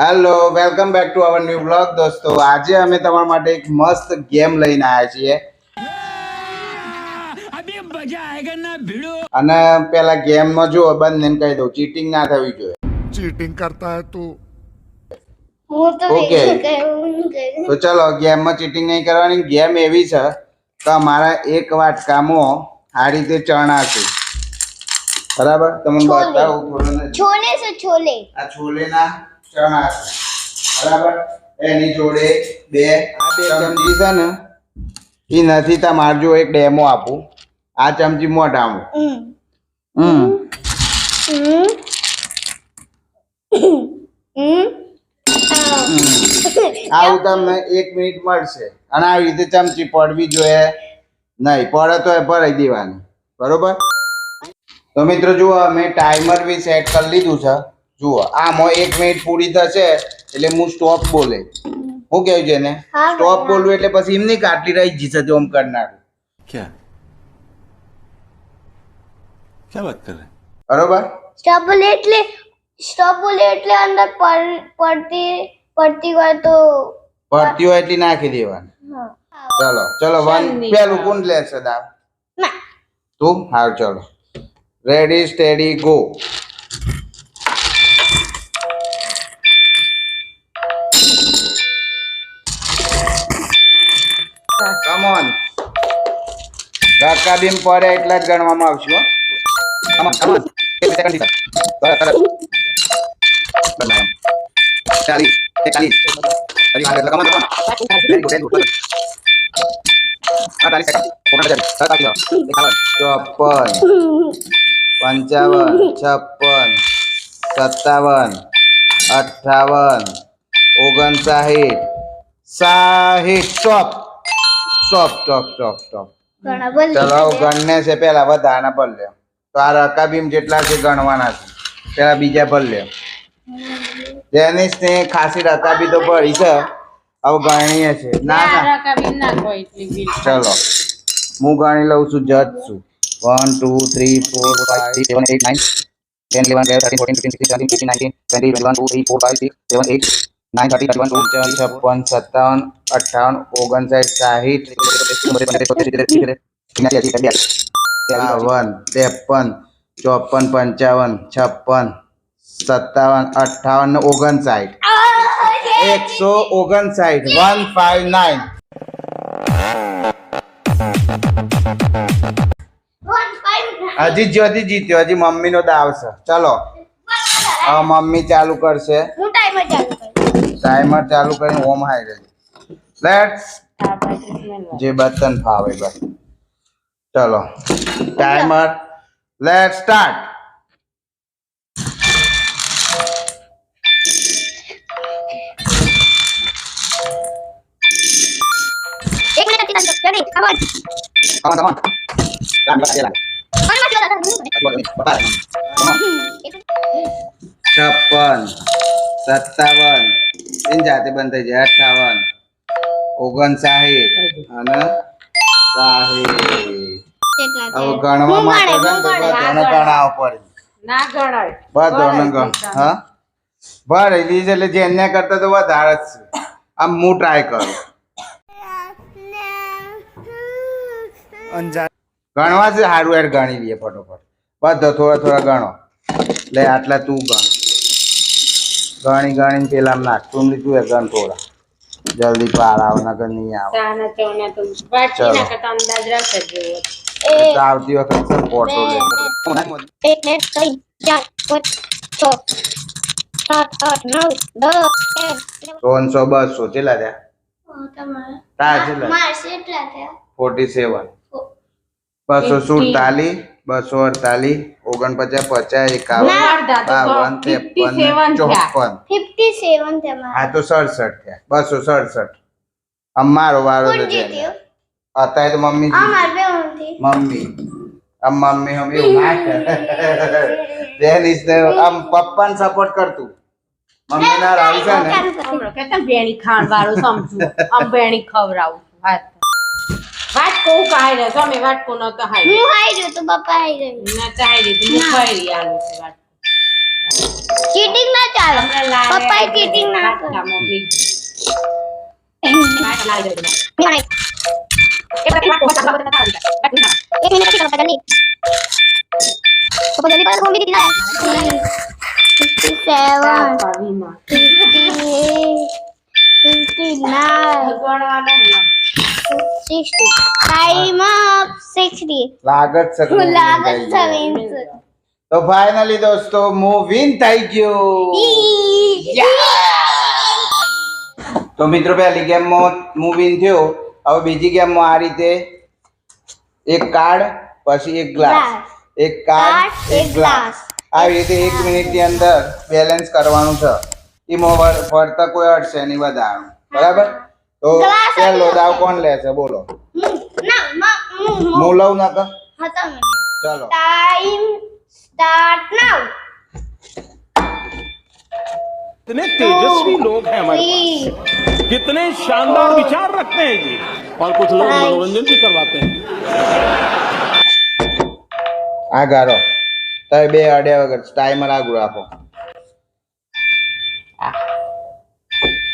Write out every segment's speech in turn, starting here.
Hello welcome back to our new blog દોસ્તો આજે અમે તમારા માટે એક મસ્ત ગેમ લઈને આવ્યા છીએ અભી મજા આયેગા ના ભીડો અને પેલા ગેમ માં જો બંનેને કહી દઉં ચીટિંગ ના થવી જોઈએ चीटिंग करता है तू ઓકે તો ચલો ગેમ માં ચીટિંગ નહીં કરવાની ગેમ એવી છે કે અમારા એક વાટકામાં આ રીતે ચણા છે બરાબર તમને બતાવું થોડું छोले से छोले આ છોલેના ચણા છે બરાબર એની જોડે બે ચમચી છે ને એ નથી તમારે જો એક ડેમો આપું આ ચમચી મોઢામાં આવું તમને 1 મિનિટ મળશે અને આવી રીતે ચમચી પડવી જોઈએ નહીં પડે તો એ ભરાઈ દેવાની બરોબર તો મિત્રો જુઓ મેં ટાઈમર બી સેટ કરી લીધું છે જુઓ આમાં 1 મિનિટ પૂરી થશે એટલે હું સ્ટોપ બોલે હું કેવું છે ને સ્ટોપ બોલવું એટલે પછી એમની કાટલી રહી જશે જો આમ કરનાર क्या क्या बात कर रहे हैं બરોબર स्टॉप बोले એટલે અંદર પડતી હોય તો પડતી હોય એટલી નાખી દેવાની ચલો ચલો વન પેલું કોણ લેશે દાવ ના તું હાલ ચલો ready steady go come on રકાબીમ પડે એટલા જ ગણવામાં આવશે હો કમ ઓન એક સેકન્ડ દીધા બરાબર બનાવ 40 41 અરે આ come on very good very good 40 second open કરી 57 ઘણા બોલ ચલો ગણને છે પેલા વધારાના ભર લ્યો તો આ રકાબીમ જેટલા છે ગણવાના છે પેલા બીજા ભર લ્યો જેનિસ ને ખાસી રકાબી તો ભરી છે હવે ગણીએ છે ના ના ચલો હું ગણી લઉં છું જજ છું 1 2 3 4 5 6 7 8 9 10 11 12 13 14 15 16 17 18 19 20 21 22 23 24 હજી જ્યોતિ જીત્યો હજી મમ્મી નો દાવ છે ચલો હવે મમ્મી ચાલુ કરશે હું ટાઈમર ચાલુ કરું ટાઈમર ચાલુ કરીને ઓમ હાઈ રહી લેટ્સ જે બટન ફાવે બસ ચલો ટાઈમર લેટ્સ સ્ટાર્ટ એક મિનિટ થી રેડી કમ ઓન છપ્પન 57 એની જાતે બંધ થઈ જાય 58 59 અને 60 હવે ગણવા માટે બધાને ગણાવ પડે ના ગણાય બધાને ગણ હા ભરે લીજ એટલે જે એને કરતા તો વધારે જ છે આમ હું ટ્રાય કરું ગણવા છે સારું યાર ગણી લઈએ ફટોફટ બધો થોડા ગણો લે આટલા તું ગણ ગણીને પેલા નાખ તું લીધું એ ગણ થોડા જલ્દી પાર આવ નકર નહીં આવે ચાના ચોના તો બાકી ના કરતા અંદાજ રાખજો તો આવતી વખત સર ફોટો લે 1 2 3 4 5 6 7 8 9 10 300 200 ચેલા થયા તમારે તા ચેલા મારશે એટલા થયા 47 247 248 49 50 51 57 તમારે હા તો 67 થયા 267 અમારો વારો કોણ છે જીત્યો અત્યારે તો મમ્મી આ માર બે ઓનથી મમ્મી આમ મમ્મી હમ એવું ના કરે જેનિસ ને આમ પપ્પાને સપોર્ટ કરતું મમ્મી ના રાવી છે ને હમણાં કેતા ભેણી ખાણ વાળું સમજુ આમ ભેણી ખવરાવું વાત વાત કહું કાય રે તમે વાત કો ન તો હાઈ હું હાઈ રહ્યો તો પપ્પા હાઈ રહ્યો ના ચાઈ રે તું ખાઈ રી આલુ છે વાત ચીટિંગ ના ચાલે પપ્પા ચીટિંગ ના કરે એક મિનિટ થી પપ્પા જલ્દી પપ્પા જલ્દી કરો કોમ્બી દીધી 57 60 ટાઈમ અપ 60 લાગત છે કે લાગત સવિન્સ તો ફાઇનલી દોસ્તો હું વિન થઈ ગયો. તો મિત્રો પહેલી ગેમમાં હું વિન થયો. હવે બીજી ગેમમાં આ રીતે એક કાર્ડ પછી એક ગ્લાસ, એક કાર્ડ એક ગ્લાસ, આવી રીતે 1 મિનિટની અંદર બેલેન્સ કરવાનું છે. એમાં ફરતા કોઈ અડશે નહીં વધારવાનું, બરાબર? તો પહેલો દાવ કોણ લેશે બોલો? ના હું લઉં ના કર હતા ચલો ટાઈમ स्टार्ट नाउ कितने तेजस्वी लोग हैं हमारे 3 कितने शानदार विचार रखते हैं जी और कुछ लोग मनोरंजन भी करवाते हैं આ ગારો તમે બે અડ્યા વગર ટાઈમર આગળ રાખો.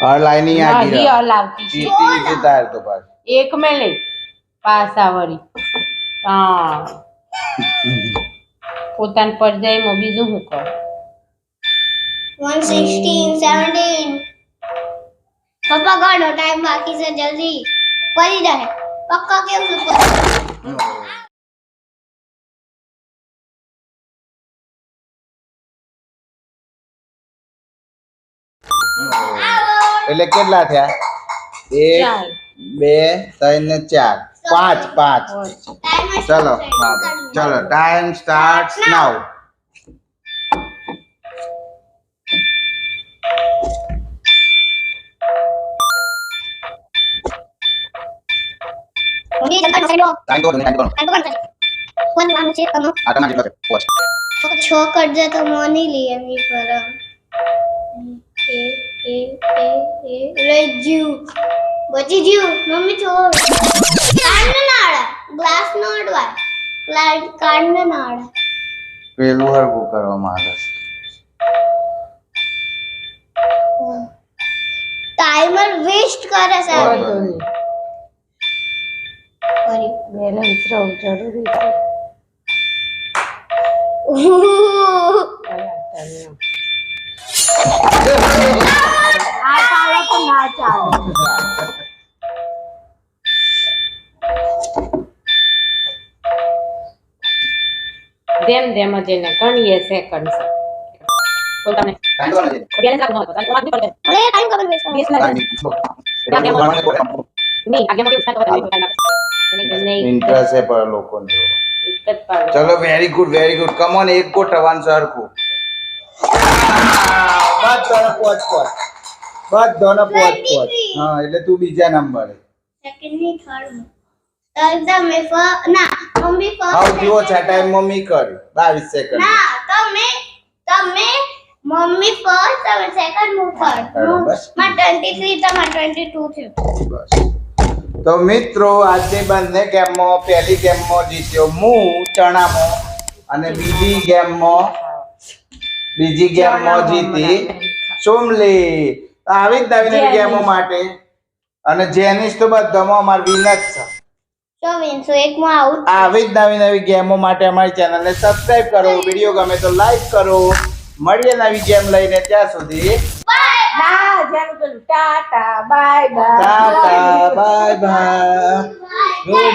હર લાઈની આગી હજી હલાવતી છે. ચીટી લીધી તાર તો પાછી એક મેં લઈ પાસા વળી હા પોતાને પર જાય એમાં બીજું શું કહું 116 17 पापा गाड़ो टाइम बाकी से जल्दी पड़ी रहे पक्का के ऊपर એટલે કેટલા થયા? 1 2 3 ને 4 5 ચલો ચલો ટાઈમ સ્ટાર્ટ નાઉ. मुझे जल्दी कर लो ટાઈમ તો टाइम कर कौन काम से करो આટલા જેટલો છે પોચ. तो छो कर दे तो मोनी लिए नहीं पर रज्जू बची जीव मम्मी छोड़ काटने नाड़ा ग्लास नो अडवा लाइट काटने नाड़ा પેલું હરકું કરવા માંગે છે. टाइमर वेस्ट करे से सॉरी બેલેન્સ રહેવું જરૂરી છે આ ચાલે તો ના ચાલે જેમ જેમ જ એને ગણીએ સેકન્ડ તો તમે ટાઈમ તો નથી. બેલેન્સ રાખવું હોય તો તમારે નહીં પડે अरे टाइम कब वेस्ट બેસ ટાઈમ લાગે નહીં. એટલે ભણવાને કોઈ કામ નહીં. નહીં આગે મોટી ઉઠા તો નહીં ઇન્ટરેસ્ટ છે પર લોકોને જો. એક જ પાડો ચલો વેરી ગુડ કમ ઓન એક ગોટ રવાન સરખું બધાને પોચ હા એટલે તું બીજા નંબરે सेकंड नहीं थर्ड तो एकदम में ना मम्मी હાઉ फर्स्ट કેવો છે ટાઈમ મમ્મી કર્યું 22 સેકન્ડ ना तो मैं मम्मी फर्स्ट और सेकंड मु थर्ड बस। मैं 23 था मैं 22 थी બસ તો મિત્રો આજે બંને ગેમમાં પહેલી ગેમમાં જીત્યો હું ચણામાં અને બીજી ગેમમાં જીતી સોમલી. તો આવી જ નવી નવી ગેમો માટે અને જેનિસ તો બધામાં અમાર વિન જ છે. 24 एक में आउट આવી જ નવી નવી ગેમો માટે અમારી ચેનલને સબસ્ક્રાઇબ કરો, વિડીયો ગમે તો લાઈક કરો. મળીએ નવી ગેમ લઈને, ત્યાં સુધી ના જેમ પેલું Tata bye bye Tata bye bye.